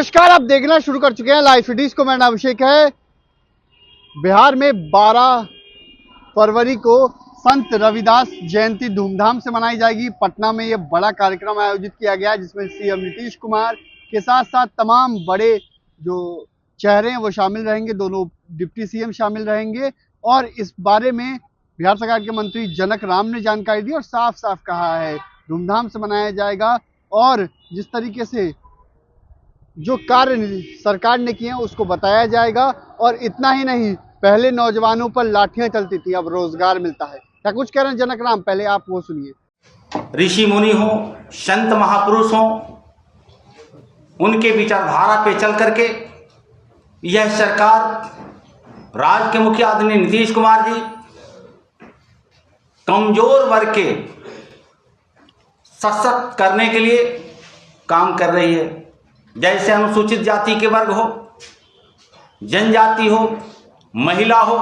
नमस्कार, आप देखना शुरू कर चुके हैं लाइव सिटीज को। मेरा नाम अभिषेक है। बिहार में 12 फरवरी को संत रविदास जयंती धूमधाम से मनाई जाएगी। पटना में यह बड़ा कार्यक्रम आयोजित किया गया है, जिसमें सीएम नीतीश कुमार के साथ साथ तमाम बड़े जो चेहरे हैं वो शामिल रहेंगे। दोनों डिप्टी सीएम शामिल रहेंगे और इस बारे में बिहार सरकार के मंत्री जनक राम ने जानकारी दी और साफ साफ कहा है धूमधाम से मनाया जाएगा। और जिस तरीके से जो कार्य सरकार ने किए हैं उसको बताया जाएगा। और इतना ही नहीं, पहले नौजवानों पर लाठियां चलती थी, अब रोजगार मिलता है। क्या कुछ कह रहे हैं जनक राम, पहले आप वो सुनिए। ऋषि मुनि हो, संत महापुरुष हो, उनके विचारधारा पे चल करके यह सरकार, राज्य के मुखिया आदरणीय नीतीश कुमार जी कमजोर वर्ग के सशक्त करने के लिए काम कर रही है। जैसे अनुसूचित जाति के वर्ग हो, जनजाति हो, महिला हो,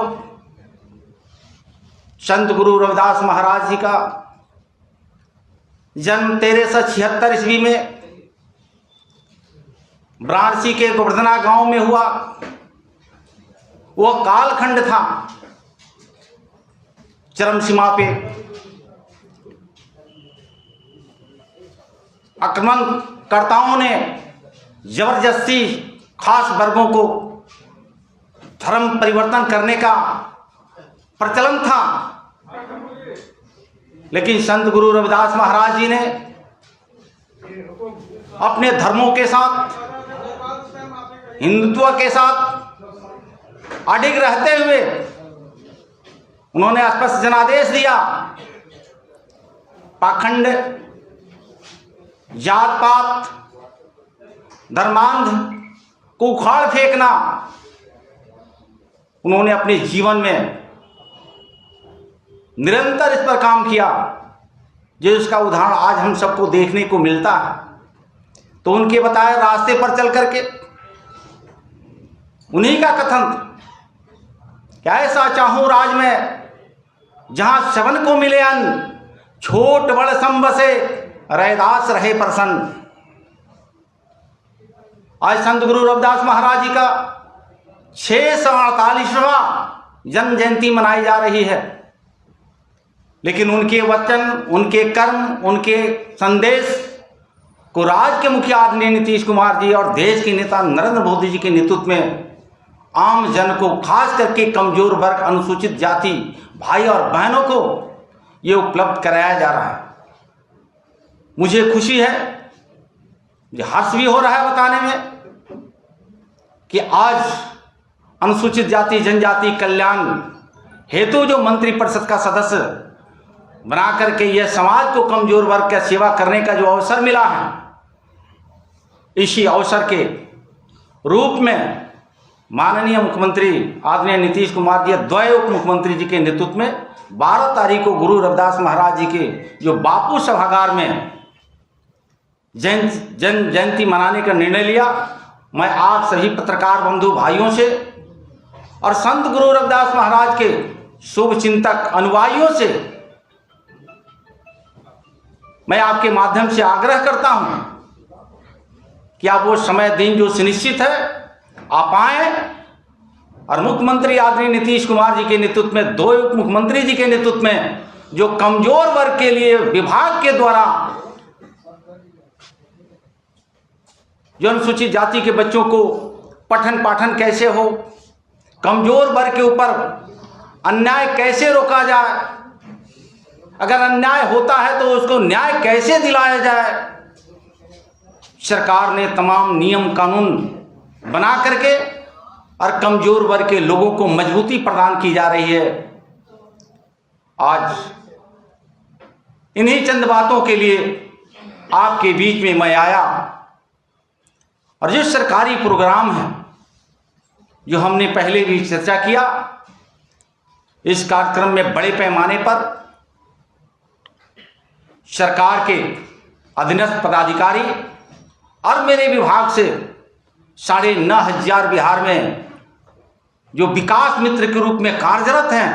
संत गुरु रविदास महाराज जी का जन्म 1376 ईस्वी में वाराणसी के गोवर्धना गांव में हुआ। वह कालखंड था चरम सीमा पे। आक्रमणकर्ताओं ने जबरदस्ती खास वर्गों को धर्म परिवर्तन करने का प्रचलन था, लेकिन संत गुरु रविदास महाराज जी ने अपने धर्मों के साथ, हिंदुत्व के साथ अडिग रहते हुए उन्होंने स्पष्ट जनादेश दिया, पाखंड, जात पात, धर्मांध को उखाड़ फेंकना उन्होंने अपने जीवन में निरंतर इस पर काम किया, जो इसका उदाहरण आज हम सबको देखने को मिलता है। तो उनके बताए रास्ते पर चल करके उन्हीं का कथन, क्या ऐसा चाहूं राज में जहां सबन को मिले अन्न, छोट बड़ सम बसे रैदास रहे प्रसन्न। आज संत गुरु रविदास महाराज जी का 648वां जन्म जयंती मनाई जा रही है, लेकिन उनके वचन, उनके कर्म, उनके संदेश को राज्य के मुखिया आदरणीय नीतीश कुमार जी और देश के नेता नरेंद्र मोदी जी के नेतृत्व में आम जन को, खास करके कमजोर वर्ग, अनुसूचित जाति भाई और बहनों को ये उपलब्ध कराया जा रहा है। मुझे खुशी है, मुझे हर्ष भी हो रहा है बताने में कि आज अनुसूचित जाति जनजाति कल्याण हेतु जो मंत्रिपरिषद का सदस्य बना करके यह समाज को, कमजोर वर्ग का सेवा करने का जो अवसर मिला है, इसी अवसर के रूप में माननीय मुख्यमंत्री आदरणीय नीतीश कुमार जी, द्वय उप मुख्यमंत्री जी के नेतृत्व में 12 तारीख को गुरु रविदास महाराज जी के जो बापू सभागार में जयंती मनाने का निर्णय लिया। मैं आप सभी पत्रकार बंधु भाइयों से और संत गुरु रविदास महाराज के शुभ चिंतक अनुयायियों से मैं आपके माध्यम से आग्रह करता हूं कि आप वो समय दिन जो सुनिश्चित है आप आए और मुख्यमंत्री आदरणीय नीतीश कुमार जी के नेतृत्व में, दो उप मुख्यमंत्री जी के नेतृत्व में जो कमजोर वर्ग के लिए विभाग के द्वारा जो अनुसूचित जाति के बच्चों को पठन पाठन कैसे हो, कमजोर वर्ग के ऊपर अन्याय कैसे रोका जाए, अगर अन्याय होता है तो उसको न्याय कैसे दिलाया जाए, सरकार ने तमाम नियम कानून बना करके और कमजोर वर्ग के लोगों को मजबूती प्रदान की जा रही है। आज इन्हीं चंद बातों के लिए आपके बीच में मैं आया और जो सरकारी प्रोग्राम है जो हमने पहले भी चर्चा किया, इस कार्यक्रम में बड़े पैमाने पर सरकार के अधीनस्थ पदाधिकारी और मेरे विभाग से 9,500 बिहार में जो विकास मित्र के रूप में कार्यरत हैं,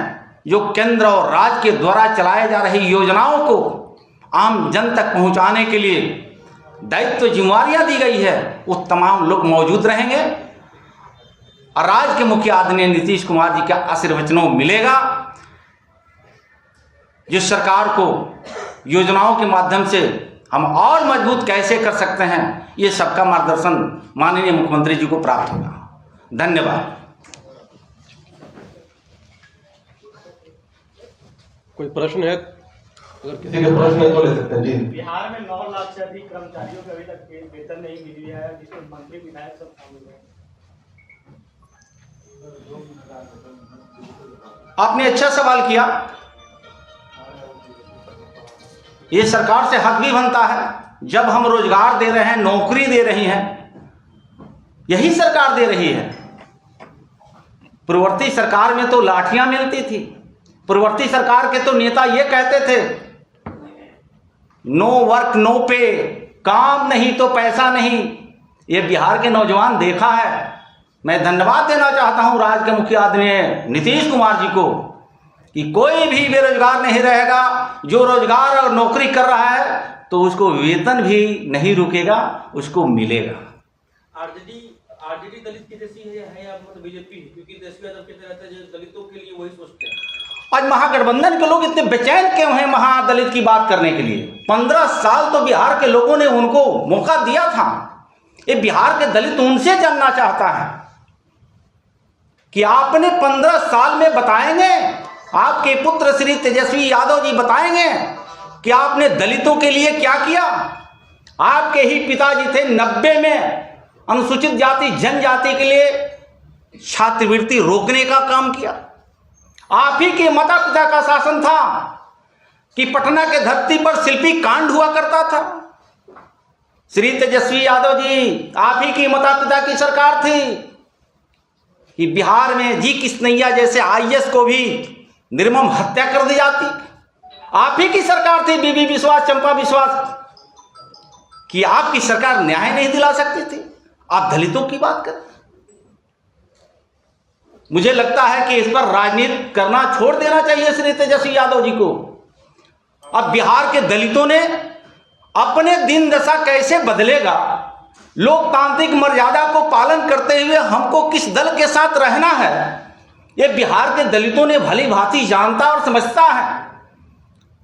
जो केंद्र और राज्य के द्वारा चलाए जा रही योजनाओं को आम जन तक पहुंचाने के लिए दायित्व जिम्मेवारियां दी गई है वो तमाम लोग मौजूद रहेंगे और राज्य के मुख्य आदरणीय नीतीश कुमार जी का आशीर्वचनों मिलेगा। जिस सरकार को योजनाओं के माध्यम से हम और मजबूत कैसे कर सकते हैं, ये सबका मार्गदर्शन माननीय मुख्यमंत्री जी को प्राप्त होगा। धन्यवाद। कोई प्रश्न है? अगर किसी के प्रश्न है तो ले सकते हैं जी। बिहार में 9 लाख से अधिक कर्मचारियों को अभी तक वेतन नहीं मिली है, जिसमें मंत्री विधायक सब शामिल हैं। आपने अच्छा सवाल किया। ये सरकार से हक भी बनता है। जब हम रोजगार दे रहे हैं, नौकरी दे रही हैं, यही सरकार दे रही है। पूर्ववर्ती सरकार में तो लाठियां मिलती थी। पूर्ववर्ती सरकार के तो नेता ये कहते थे, नो वर्क नो पे, काम नहीं तो पैसा नहीं। ये बिहार के नौजवान देखा है। मैं धन्यवाद देना चाहता हूं राज्य के मुख्य आदरणीय नीतीश कुमार जी को कि कोई भी बेरोजगार नहीं रहेगा। जो रोजगार और नौकरी कर रहा है तो उसको वेतन भी नहीं रुकेगा, उसको मिलेगा। आरजेडी दलित की जैसी है या मतलब बीजेपी? क्योंकि तेजस्वी यादव कहते रहते हैं जो दलितों के लिए वही सोचते हैं। आज महागठबंधन के लोग इतने बेचैन क्यों हैं महादलित की बात करने के लिए? 15 साल तो बिहार के लोगों ने उनको मौका दिया था। ये बिहार के दलित उनसे जानना चाहता है कि आपने 15 साल में बताएंगे, आपके पुत्र श्री तेजस्वी यादव जी बताएंगे कि आपने दलितों के लिए क्या किया। आपके ही पिताजी थे 90 में अनुसूचित जाति जनजाति के लिए छात्रवृत्ति रोकने का काम किया। आप ही के माता पिता का शासन था कि पटना के धरती पर शिल्पी कांड हुआ करता था। श्री तेजस्वी यादव जी, आप ही की माता पिता की सरकार थी कि बिहार में जी किसनैया जैसे आईएएस को भी निर्मम हत्या कर दी जाती। आप ही की सरकार थी बीबी विश्वास, चंपा विश्वास, कि आपकी सरकार न्याय नहीं दिला सकती थी। आप दलितों की बात करें। मुझे लगता है कि इस पर राजनीति करना छोड़ देना चाहिए श्री तेजस्वी यादव जी को। अब बिहार के दलितों ने अपने दिन दशा कैसे बदलेगा, लोकतांत्रिक मर्यादा को पालन करते हुए हमको किस दल के साथ रहना है, ये बिहार के दलितों ने भली भांति जानता और समझता है।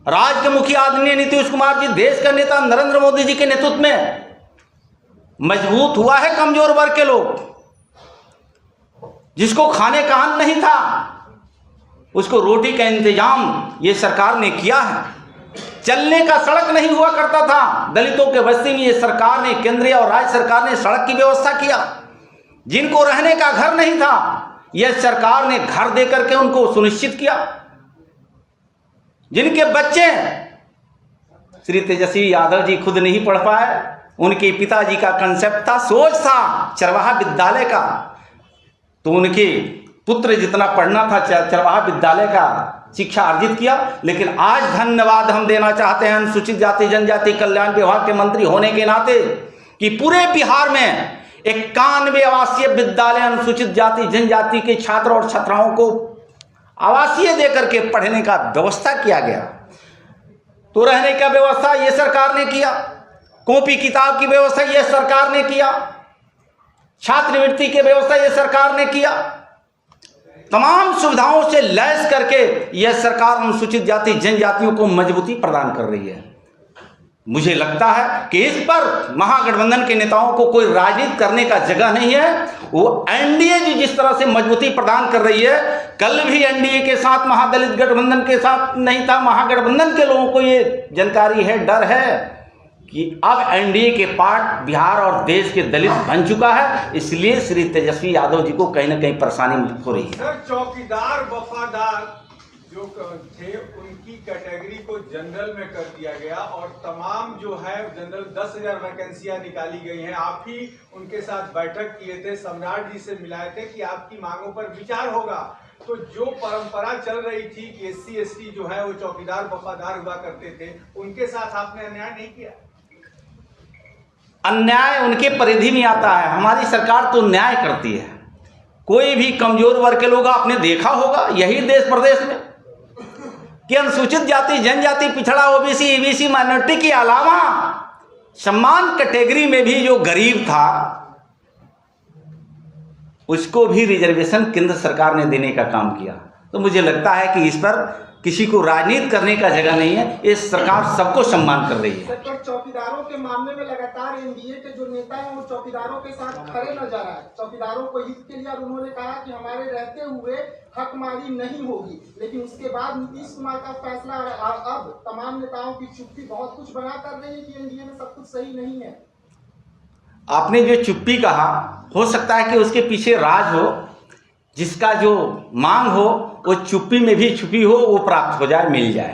राज्य के मुखिया आदरणीय नीतीश कुमार जी, देश का नेता नरेंद्र मोदी जी के नेतृत्व में मजबूत हुआ है कमजोर वर्ग के लोग। जिसको खाने का अन्न नहीं था उसको रोटी का इंतजाम ये सरकार ने किया है। चलने का सड़क नहीं हुआ करता था दलितों के बस्ती में, ये सरकार ने, केंद्रीय और राज्य सरकार ने सड़क की व्यवस्था किया। जिनको रहने का घर नहीं था यह सरकार ने घर दे करके उनको सुनिश्चित किया। जिनके बच्चे श्री तेजस्वी यादव जी खुद नहीं पढ़ पाए, उनके पिताजी का कंसेप्ट था, सोच था चरवाहा विद्यालय का, तो उनके पुत्र जितना पढ़ना था चरवाहा विद्यालय का शिक्षा अर्जित किया। लेकिन आज धन्यवाद हम देना चाहते हैं अनुसूचित जाति जनजाति कल्याण विभाग के मंत्री होने के नाते कि पूरे बिहार में 91 आवासीय विद्यालय अनुसूचित जाति जनजाति के छात्र और छात्राओं को आवासीय देकर के पढ़ने का व्यवस्था किया गया। तो रहने का व्यवस्था ये सरकार ने किया, कॉपी किताब की व्यवस्था ये सरकार ने किया, छात्रवृत्ति की व्यवस्था ये सरकार ने किया। तमाम सुविधाओं से लैस करके यह सरकार अनुसूचित जाति जनजातियों को मजबूती प्रदान कर रही है। मुझे लगता है कि इस पर महागठबंधन के नेताओं को कोई राजनीति करने का जगह नहीं है। वो एनडीए जी जिस तरह से मजबूती प्रदान कर रही है, कल भी एनडीए के साथ महादलित गठबंधन के साथ नहीं था। महागठबंधन के लोगों को ये जानकारी है, डर है कि अब एनडीए के पार्ट बिहार और देश के दलित बन चुका है, इसलिए श्री तेजस्वी यादव जी को कहीं ना कहीं परेशानी हो रही है। सर, चौकीदार वफादार जो थे उनकी कैटेगरी को जनरल में कर दिया गया और तमाम जो है जनरल 10,000 वैकेंसियां निकाली गई हैं। आप ही उनके साथ बैठक किए थे, सम्राट जी से मिलाए थे कि आपकी मांगों पर विचार होगा। तो जो परंपरा चल रही थी कि एससी एसटी जो है वो चौकीदार वफादार हुआ करते थे, उनके साथ आपने अन्याय नहीं किया? अन्याय उनके परिधि में आता है। हमारी सरकार तो न्याय करती है। कोई भी कमजोर वर्ग के लोग आपने देखा होगा यही देश प्रदेश में कि अनुसूचित जाति जनजाति पिछड़ा ओबीसी ईबीसी माइनॉरिटी के अलावा सम्मान कैटेगरी में भी जो गरीब था उसको भी रिजर्वेशन केंद्र सरकार ने देने का काम किया। तो मुझे लगता है कि इस पर किसी को राजनीति करने का जगह नहीं है, ये सरकार सबको सम्मान कर रही है। सर, चौकीदारों के मामले में लगातार एनडीए के जो नेता हैं वो चौकीदारों के साथ खड़े नजर आए, चौकीदारों को हित के लिए, और उन्होंने कहा कि हमारे रहते हुए हकमारी नहीं होगी। लेकिन उसके बाद नीतीश कुमार का फैसला अब तमाम नेताओं की चुप्पी बहुत कुछ बना कर रही है कि एनडीए में सब कुछ सही नहीं है। आपने जो चुप्पी कहा, हो सकता है कि उसके पीछे राज हो, जिसका जो मांग हो वो चुप्पी में भी छुपी हो, वो प्राप्त हो जाए, मिल जाए।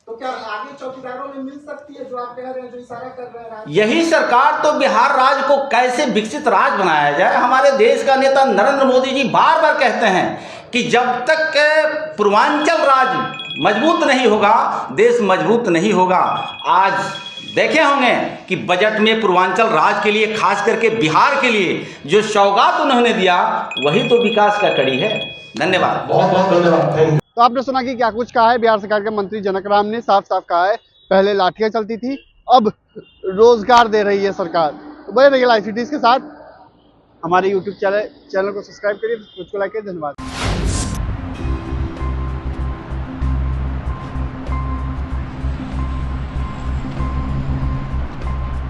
तो क्या आगे चौकीदारों में मिल सकती है, जो आप कह रहे हैं, जो इशारा कर रहे हैं? यही सरकार तो बिहार राज्य को कैसे विकसित राज्य बनाया जाए। हमारे देश का नेता नरेंद्र मोदी जी बार बार कहते हैं कि जब तक पूर्वांचल राज्य मजबूत नहीं होगा, देश मजबूत नहीं होगा। आज देखे होंगे कि बजट में पूर्वांचल राज्य के लिए, खास करके बिहार के लिए जो सौगात उन्होंने दिया, वही तो विकास का कड़ी है। धन्यवाद, बहुत बहुत धन्यवाद, थैंक यू। तो आपने सुना कि क्या कुछ कहा है बिहार सरकार के मंत्री जनक राम ने। साफ साफ कहा है, पहले लाठियां चलती थी, अब रोजगार दे रही है सरकार। तो बने रहिए लाइव सिटीज के साथ, हमारे यूट्यूब चैनल को सब्सक्राइब करिए, मुझको लाइक करिए। धन्यवाद।